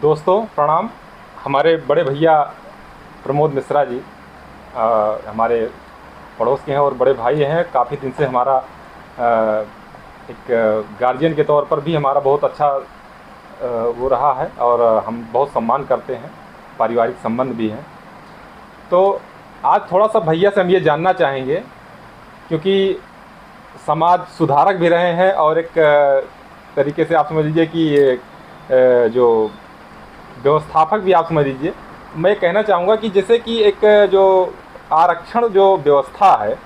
दोस्तों प्रणाम। हमारे बड़े भैया प्रमोद मिश्रा जी हमारे पड़ोस के हैं और बड़े भाई हैं। काफ़ी दिन से हमारा एक गार्जियन के तौर पर भी हमारा बहुत अच्छा वो रहा है और हम बहुत सम्मान करते हैं, पारिवारिक संबंध भी हैं। तो आज थोड़ा सा भैया से हम ये जानना चाहेंगे, क्योंकि समाज सुधारक भी रहे हैं और एक तरीके से आप समझ लीजिए कि जो व्यवस्थापक भी आप समझ लीजिए। मैं कहना चाहूँगा कि जैसे कि एक जो आरक्षण जो व्यवस्था है,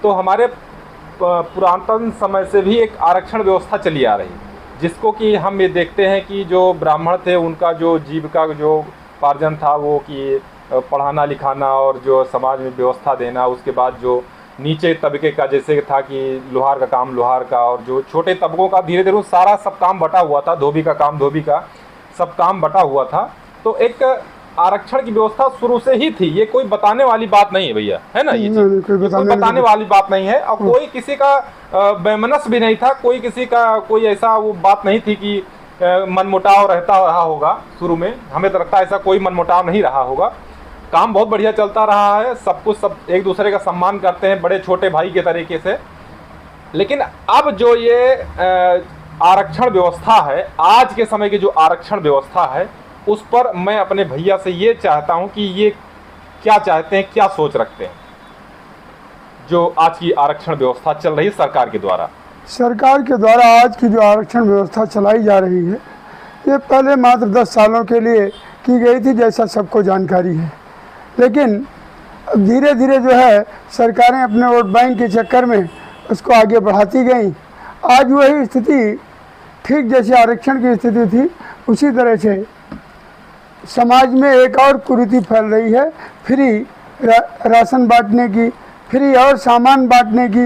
तो हमारे पुरातन समय से भी एक आरक्षण व्यवस्था चली आ रही, जिसको कि हम ये देखते हैं कि जो ब्राह्मण थे उनका जो जीविका जो उपार्जन था वो कि पढ़ाना लिखाना और जो समाज में व्यवस्था देना। उसके बाद जो नीचे तबके का जैसे था कि लोहार का काम लोहार का, और जो छोटे तबकों का धीरे धीरे सारा सब काम बटा हुआ था, धोबी का काम धोबी का, सब काम बटा हुआ था। तो एक आरक्षण की व्यवस्था शुरू से ही थी, ये कोई बताने वाली बात नहीं है भैया, है ना? ये कोई बताने वाली बात नहीं है। और कोई किसी का बेमनस भी नहीं था, कोई किसी का कोई ऐसा वो बात नहीं थी कि मनमुटाव रहता रहा होगा। शुरू में हमें तो लगता है ऐसा कोई मनमुटाव नहीं रहा होगा। काम बहुत बढ़िया चलता रहा है, सब कुछ सब एक दूसरे का सम्मान करते हैं, बड़े छोटे भाई के तरीके से। लेकिन अब जो ये आरक्षण व्यवस्था है, आज के समय की जो आरक्षण व्यवस्था है, उस पर मैं अपने भैया से ये चाहता हूं कि ये क्या चाहते हैं, क्या सोच रखते हैं जो आज की आरक्षण व्यवस्था चल रही है सरकार के द्वारा। सरकार के द्वारा आज की जो आरक्षण व्यवस्था चलाई जा रही है, ये पहले मात्र 10 सालों के लिए की गई थी, जैसा सबको जानकारी है। लेकिन अब धीरे धीरे जो है सरकारें अपने वोट बैंक के चक्कर में उसको आगे बढ़ाती गई। आज वही स्थिति ठीक जैसे आरक्षण की स्थिति थी, उसी तरह से समाज में एक और कुरीति फैल रही है, फ्री राशन बांटने की, फ्री और सामान बांटने की।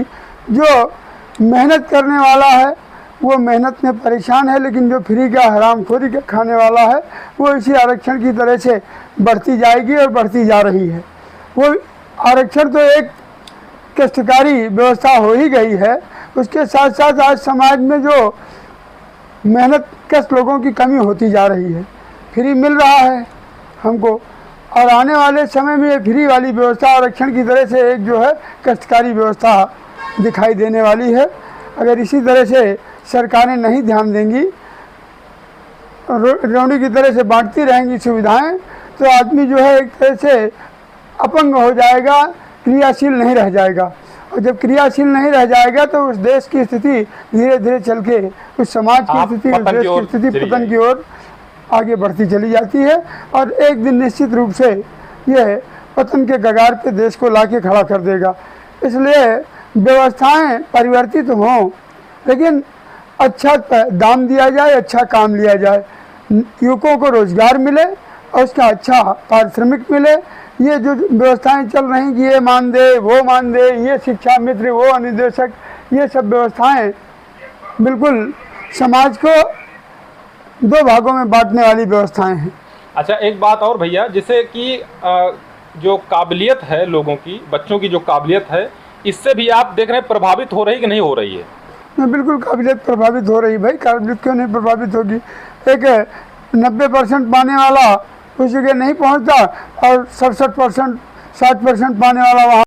जो मेहनत करने वाला है वो मेहनत में परेशान है, लेकिन जो फ्री का हरामखोरी का खाने वाला है वो इसी आरक्षण की तरह से बढ़ती जाएगी और बढ़ती जा रही है। वो आरक्षण तो एक कष्टकारी व्यवस्था हो ही गई है, उसके साथ साथ आज समाज में जो मेहनत कश लोगों की कमी होती जा रही है। फ्री मिल रहा है हमको, और आने वाले समय में ये फ्री वाली व्यवस्था आरक्षण की तरह से एक जो है कष्टकारी व्यवस्था दिखाई देने वाली है। अगर इसी तरह से सरकारें नहीं ध्यान देंगी, रोटी की तरह से बांटती रहेंगी सुविधाएं, तो आदमी जो है एक तरह से अपंग हो जाएगा, क्रियाशील नहीं रह जाएगा। और जब क्रियाशील नहीं रह जाएगा तो उस देश की स्थिति धीरे धीरे चल के उस समाज की स्थिति, उस देश की स्थिति पतन की ओर आगे बढ़ती चली जाती है। और एक दिन निश्चित रूप से यह पतन के कगार पे देश को लाके खड़ा कर देगा। इसलिए व्यवस्थाएं परिवर्तित हों, लेकिन अच्छा दाम दिया जाए, अच्छा काम लिया जाए, युवकों को रोजगार मिले और उसका अच्छा पारिश्रमिक मिले। ये जो व्यवस्थाएं चल रही कि ये मान दे वो मान दे, ये शिक्षा मित्र वो अनुदेशक, ये सब व्यवस्थाएं बिल्कुल समाज को 2 भागों में बांटने वाली व्यवस्थाएं हैं। अच्छा, एक बात और भैया, जैसे कि जो काबिलियत है लोगों की, बच्चों की जो काबिलियत है, इससे भी आप देख रहे हैं प्रभावित हो रही कि नहीं हो रही है? बिल्कुल काबिलियत प्रभावित हो रही भाई। काबिलियत क्यों नहीं प्रभावित होगी? एक 90% पाने वाला उस जगह नहीं पहुंचता और 67% 60% पाने वाला वहाँ